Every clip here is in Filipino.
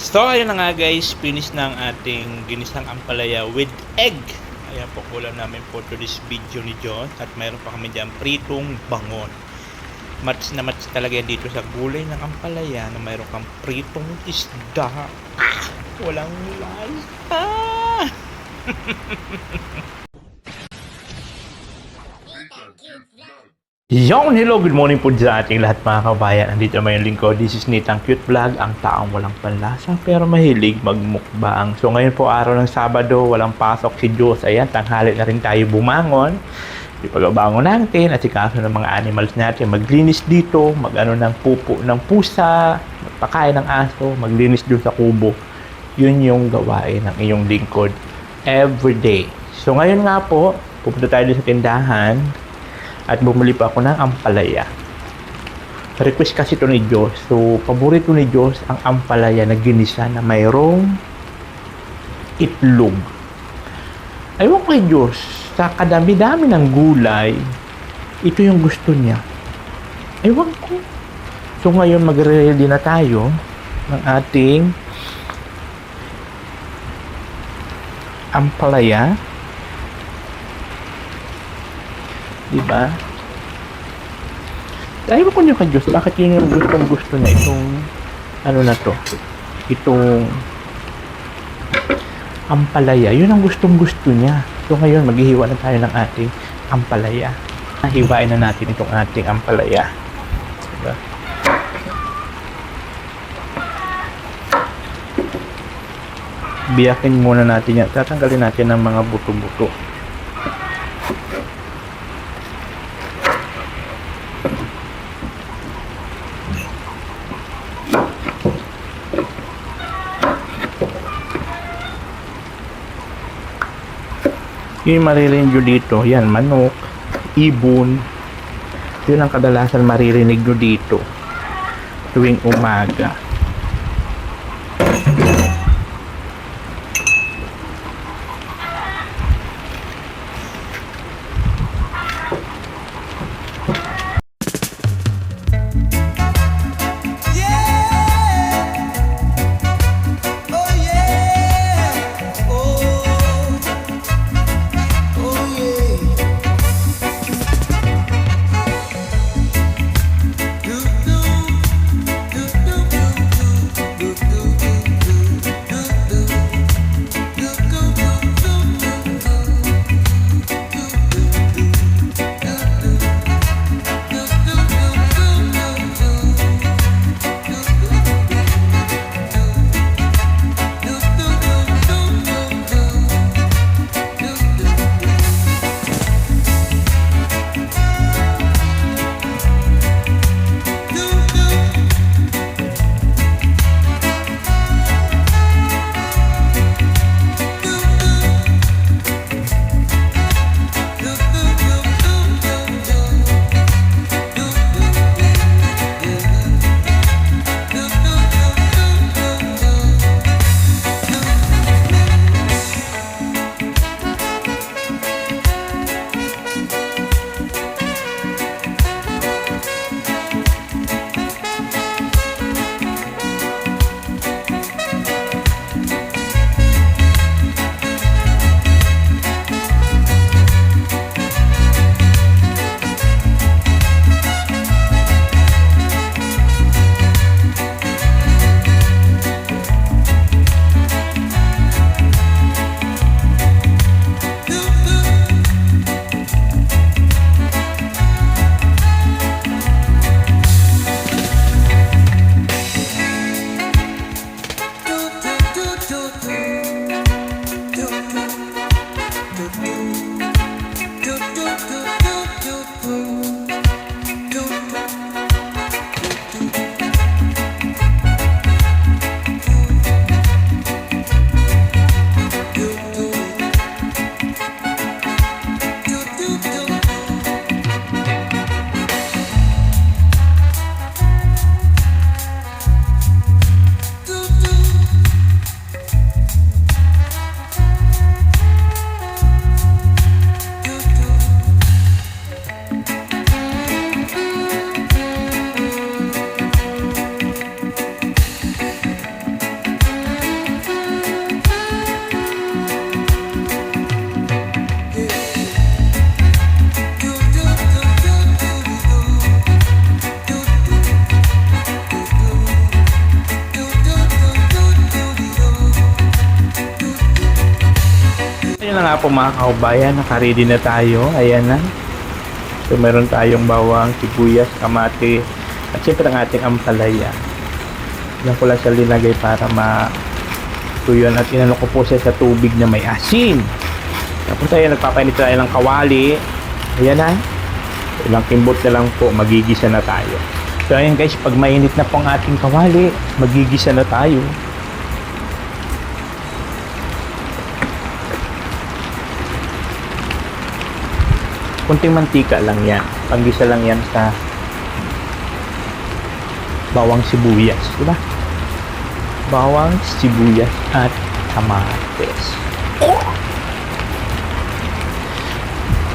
So, ayun na nga guys, finish na ang ating ginisang ampalaya with egg. Ayan po, ulam namin for today's video ni John. At mayroon pa kami dyan, pritong bangon. Match na match talaga yan dito sa gulay ng ampalaya na mayroon kang pritong isda. Walang lasa. Yon, hello, good morning po sa ating lahat mga kabayan. Andito naman yung lingkod. This is Nitang Cute Vlog, ang taong walang panlasa pero mahilig magmukbang. So ngayon po araw ng Sabado, walang pasok si Diyos. Ayan, tanghali na rin tayo bumangon. Ipagabangon natin at sikaso ng mga animals natin. Maglinis dito, magano ng pupo ng pusa, magpakain ng aso, maglinis doon sa kubo. Yun yung gawain ng iyong lingkod everyday. So ngayon nga po, pupunta tayo sa tindahan. At bumili pa ako ng ampalaya. Request kasi ito ni Diyos. So, paborito ni Diyos ang ampalaya na ginisa na mayroong itlog. Ayaw kay Diyos, sa kadami-dami ng gulay, ito yung gusto niya. Ewan ko. So, ngayon magre-ready na tayo ng ating ampalaya. Diba? Ayaw ko niyo kay Diyos. Bakit yun yung gusto niya? Itong, ano na to? Itong ampalaya. Yun ang gusto niya. So ngayon, maghihiwa na tayo ng ating ampalaya. Hiwain na natin itong ating ampalaya. Diba? Biyakin muna natin yan. Tatanggalin natin ng mga buto-buto. Yung maririnig nyo dito, yan, manok, ibon. Yun ang kadalasan maririnig nyo dito tuwing umaga. ayun na nga po mga kaubayan, nakaready na tayo. Ayan na. So meron tayong bawang, sibuyas, kamati, at syempre ang ating ampalaya. Yan ko lang siya linagay para tuyon at inano ko po siya sa tubig na may asin. Tapos ayan, nagpapainit tayo ng kawali. Ayan na. Ilang kimbot na lang po, magigisa na tayo. So ayan guys, pag mainit na po ang ating kawali, magigisa na tayo. Kunting mantika lang yan. Panggisa lang yan sa bawang sibuyas, diba? Bawang, sibuyas, at kamatis.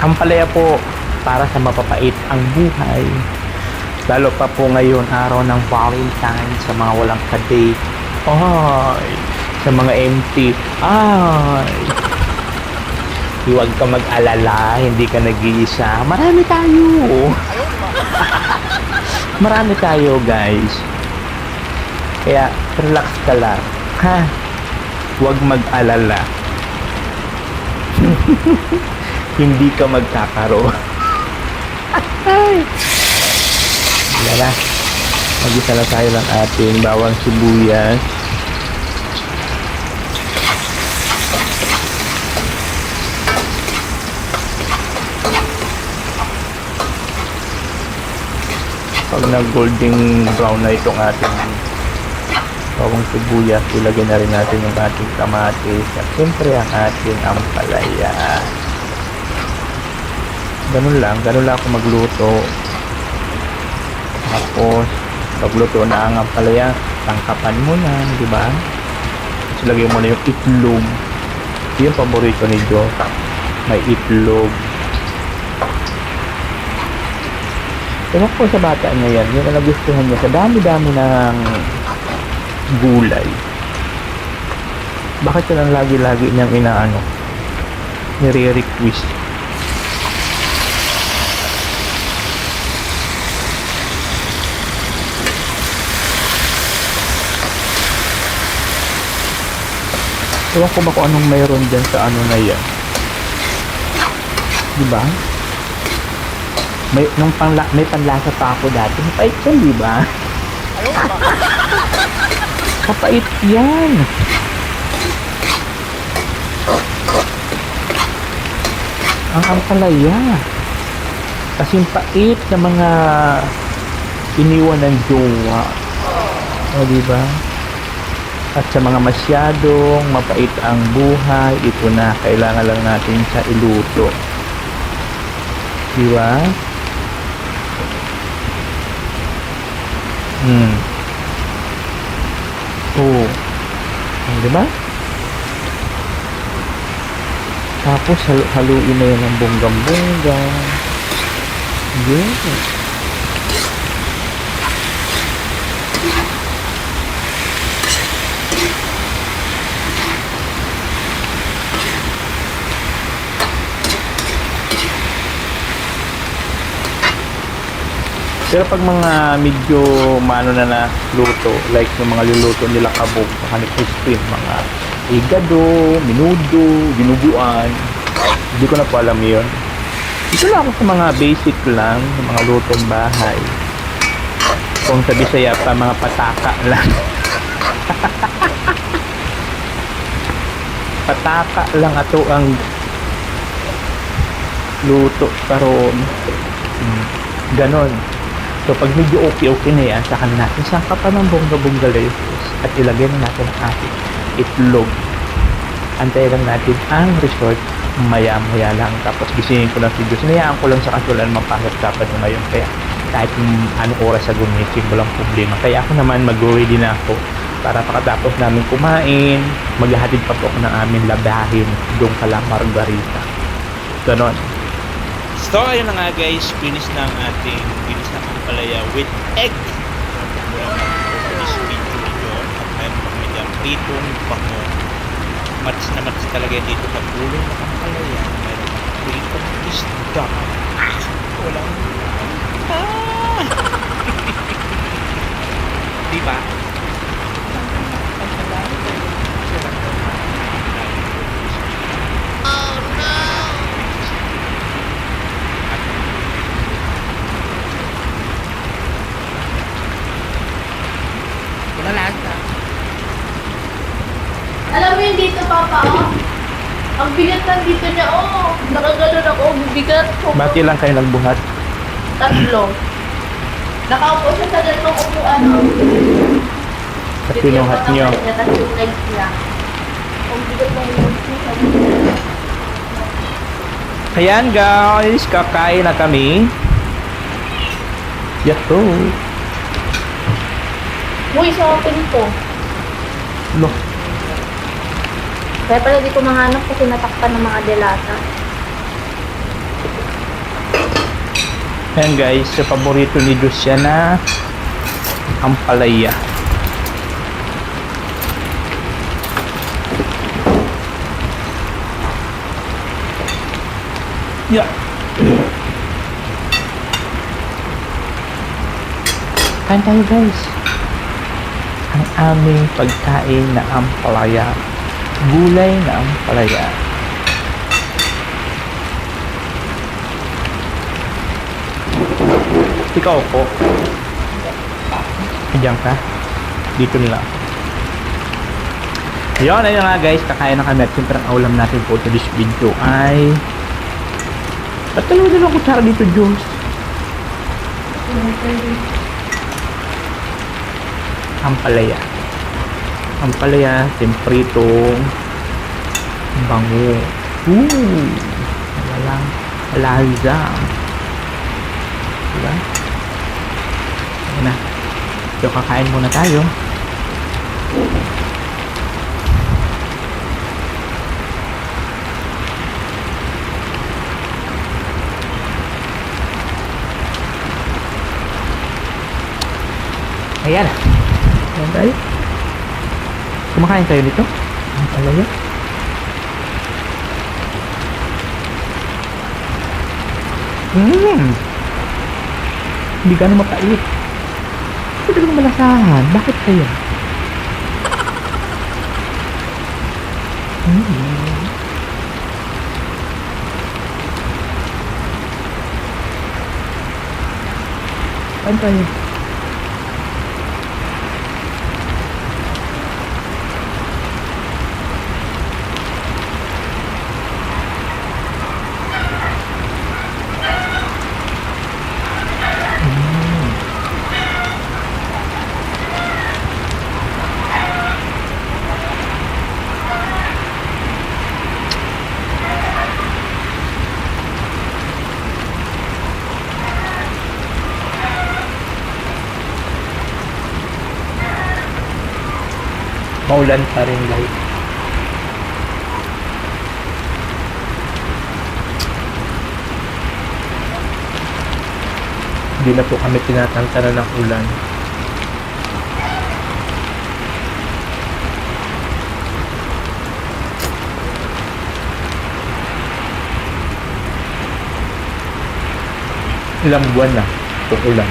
Ampalaya po para sa mapapait ang buhay. Lalo pa po ngayon, araw ng Valentine, sa mga walang ka-date. Ay! Sa mga empty. Ay! Huwag ka mag-alala, hindi ka nag-iisa. Marami tayo. Marami tayo, guys. Kaya, relax ka lang. Ha? Huwag mag-alala. Hindi ka magkakaroon. Yan na. Mag-isa na tayo ng ating bawang sibuyas. Pag nag-golden brown na itong ating bawang sibuyas, ilagay na rin natin yung ating kamatis at siyempre ang ating ampalaya. Ganun lang ako magluto. Tapos pagluto na ang ampalaya, tangkapan mo na, di ba? Tapos lagay mo na yung itlog. Yung paborito ni Jo, may itlog. Ewan ko sa bata niya yan, yun ang nagustuhan niya sa dami-dami ng gulay. Bakit yun ang lagi-lagi niyang inaano, nire-request? Ewan ko ba kung anong mayroon dyan sa ano na yan, diba? May panlasa pa ako dati. Mapait yan, di ba? Kapait yan. Ang ampalaya. Kasing pait na mga iniwan ng jowa. O, di ba? At sa mga masyadong mapait ang buhay, ito na, kailangan lang natin siya iluto. Di ba? Oh. Di ba? Tapos haluin na yan ng bonggang-bongga. Yes. Pero pag mga medyo mano na luto, like yung mga luluto nila kabog, saka ni crispy, mga igado, minudo, dinuguan, hindi ko na po alam yun. Ito lang ako sa mga basic lang, yung mga lutong bahay. Kung sa Bisaya pa, mga pataka lang. Pataka lang ato ang luto karon. Ganon. So pag medyo okay na yan, saka natin sangka pa ng bongga-bongga lettuce at ilagay na natin ang ating itlog. Antayin lang natin ang resort, maya-maya lang. Tapos gisingin ko lang si Diyos. Nayaan ko lang sa kasulan mapahirap-tapan nyo ngayon. Kaya kahit anong oras sa gumising, walang problema. Kaya ako naman mag-ready na ako para pakatapos namin kumain, maghahatid pa po ako ng aming labahin doon kala Margarita. Ganon. So ayun na nga guys, finish na ang ating ampalaya with egg. Finish video nyo. At mayroon pa kami dyan pritong bango. Mats na mats talaga dito sa pulo ng ampalaya. Mayroon pa pritong isda. Walang diba? Oh Alam mo yung dito, Papa, oh? Ang bigat lang dito niya, oh. Nakaganon ako, bibigat ko. Ba't ilang kayo nagbuhat? 3. Nakaupo siya sa ganitong upuan, oh. At pinuhat nyo. Tapos yung legs niya. Ang bigat lang yung legs niya. Ayan guys, kakain na kami. Yato. Uy, sa open to. No. Kaya pala di ko mahanap kasi natakpan ng mga delata. Ayan guys, sa paborito ni Diyos yan na ampalaya. Yeah. Kain tayo guys. Ang aming pagkain na ampalaya. Gulay na ampalaya. Ikaw po. Diyan ka. Dito nila. Ayun, ayun nga guys. Kakain na kami. At siyempre ang ulam natin po to this video ay ba't dalawang kutsara dito, Diyos? Ampalaya. Ampalaya, tempritong bango. Walang laza. Diba? Ayan na. So, kakain muna tayo. Ayan. Ayan tayo. Kumakain tayo nito. Ang palaya. Hindi gano'ng mapait. Ito talagang malasahan. Bakit kaya? Kain tayo. Maulan pa rin guys. Hindi na po kami tinatantanan ng ulan. Ilang buwan na itong ulan.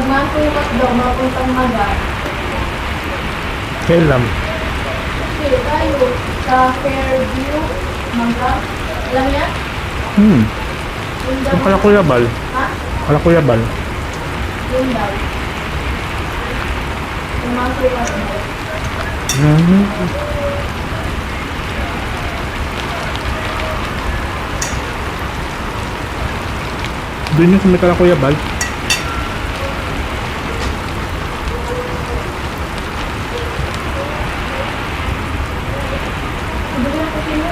masukat daw, mapuntang Magat. Kailan? Kasi tayo sa Fairview, Magat. Alam niya? Yung daw. Yung kala Kuya Bal. Ha? Kala Kuya Bal. Yung daw. Yung masukat daw. Doon yung sa may kala Kuya Bal. Sabi ko kasi mo.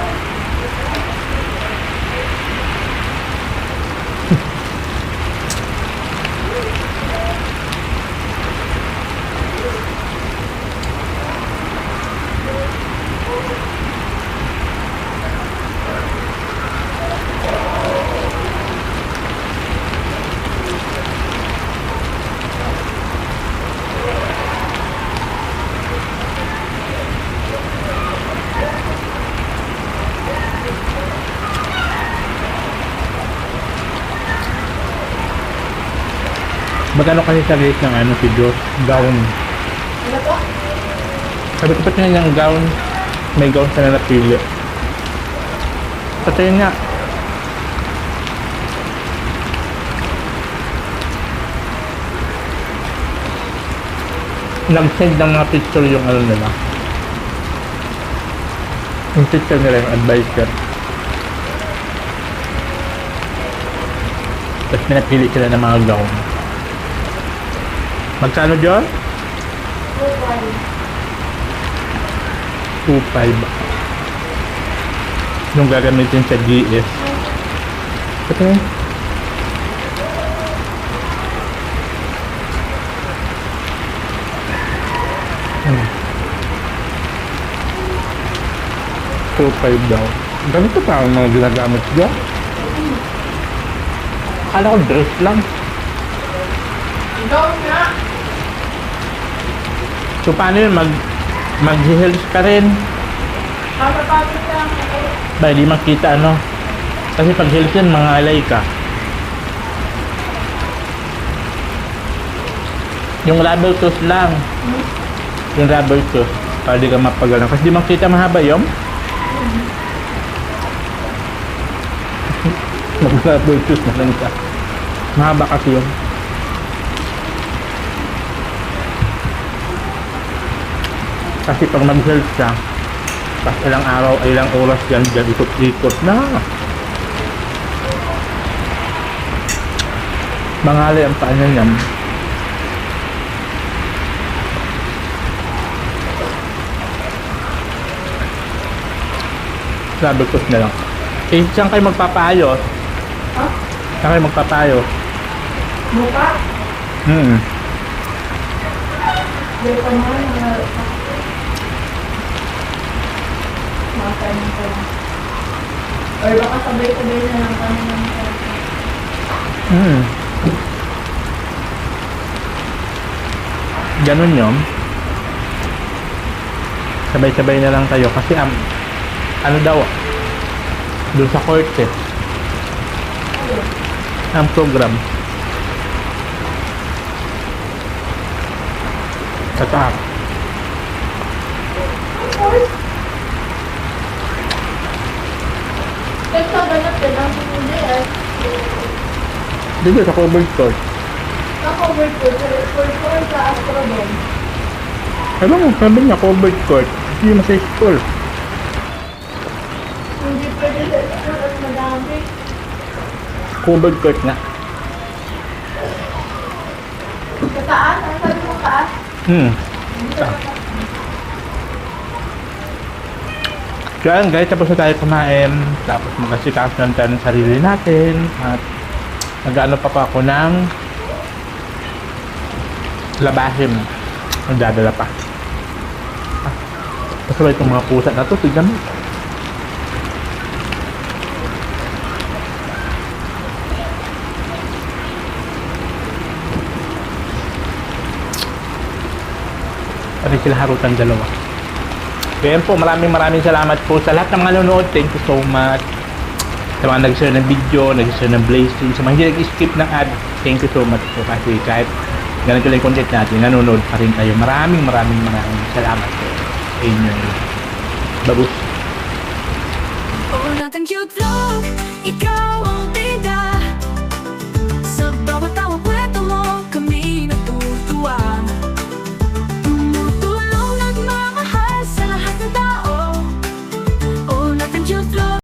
Magkano kasi sa rate ng ano si Diyos? Gown. Ano po? Sabi ko pati nga yung gown. May gown ka na napili. Patayin nga. Nag-send ng mga picture yung ano nila. Yung picture nila yung advisor. Tapos pinapili sila ng mga gown. Magkano dyan? 2.5. Yung gagamitin sa GS. Ito na. $2.5 daw. Ganito pa ang mga ginagamit dyan. Akala ko dress lang. Ikaw nga. So paano yun? Mag-heels ka rin. Mapapagod lang. Ba, hindi makita ano. Kasi pag heels yun, mangalay ka. Yung rubber toes lang. Yung rubber toes. Para di ka mapagalang. Kasi di makita mahaba yun. Mag-rubber toes na lang ka. Mahaba kasi yun. Kasi pag mag-health ka, pas ilang araw, ilang oras dyan, ikot-ikot na. Mangalay ang paa niya yan. Sabi ko na lang. Eh, saan kayo magpapaayos? Ha? Saan kayo magpapaayos? Mukha? Hindi ko naman. Makain ko lang. Or baka sabay-sabay na lang kami ng Ganun yun. Sabay-sabay na lang kayo kasi ano daw doon sa court eh. Ang program. Tatak. Nagsaganap din ang hindi eh. Dito sa covered court. Na-covered ko sa Astrodome. Alam mo, sabi niya covered court. Hindi mo sa school. Hindi pwede sa school at madami. Covered court nga. Sa taas? Ano sabi mo taas? Kaya guys, tapos na tayo kumain. Tapos magkasikaso na tayo ng sarili natin. At nag-ano pa ako ng labahin. Ang dadala pa. Masabay itong mga pusa na to. Tignan mo. Pati sila harutan dalawa. Kaya po, maraming salamat po sa lahat ng mga nanonood. Thank you so much. Sa mga nag-share ng video, nag-share ng blazing, sa mga hindi nag-skip ng ad, thank you so much po kasi kahit ganito lang yung content natin, nanonood pa rin kayo. Maraming salamat po sa inyo. Babus! Ulat ang cute vlog, ikaw ang